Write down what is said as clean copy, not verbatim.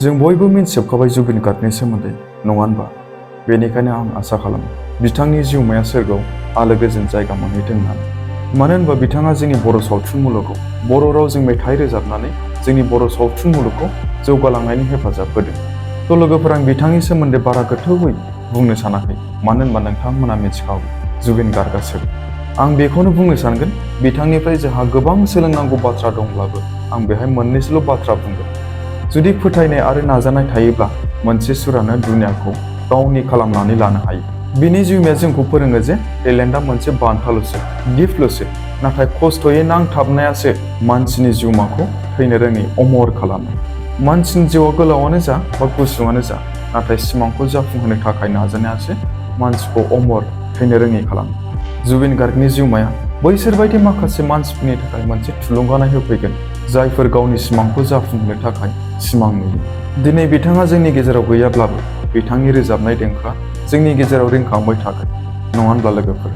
जों बयबो मिन्थिजोबखाबाय जुबिन गार्गनि सोमोन्दै नङा होनबा? बेनिखायनो आं आसा खालामो बिथांनि जिउमाया सोरगोआव आलो गोजोन जायगा मोनहैथों होननानै। मानो होनबा बिथाङा जोंनि बर' सावथुन मुलुगाव बर' रावजों मेथाइ रोजाबनानै जोंनि बर' सावथुन मुलुगखौ जौगालांनायनि हेफाजाब होदों। थ' लोगोफोर, आं बिथांनि सोमोन्दै बारा गोथौयै बुंनो सानाखै, मानो होनबा नोंथांमोना मिथिखागौ जुबिन गार्गआ सोर। आं बेखौनो बुंनो सानगोन, बिथांनिफ्राय जोंहा गोबां सोलोंनांगौ बाथ्रा दंब्लाबो आं बेहाय मोननैसोल' बाथ्रा बुंगोन। जुदि फोथायनाय आरो नाजानाय थायोब्ला मोनसे सुरानो दुनियाखौ गावनि खालामनानै लानो हायो। बिनि जिउमाया जोंखौ फोरोङो जे टेलेन्टआ मोनसे बान्थाल'सो, गिफ्टल'सो, नाथाय खस्थ'यै नांथाबनायासो मानसिनि जिउमाखौ थैनो रोङै अमर खालामो। मानसिनि जिउआ गोलावानो जा बा गुसुङानो जा, नाथाय सिमांखौ जाफुंहोनो थाखाय नाजानायासो मानसिखौ अमर, थैनो रोङै खालामो। जुबिन गार्गनि जिउमाया बैसोरबायदि माखासे मानसिफोरनि थाखाय मोनसे थुलुंगानाय होफैगोन, जायफोर गावनि सिमांखौ जाफुंहोनो थाखाय सिमां नुयो। दिनै बिथाङा जोंनि गेजेराव गैयाब्लाबो बिथांनि रोजाबनाय देंखोआ जोंनि गेजेराव रिंखांबाय थागोन, नङा होनब्ला लोगोफोर?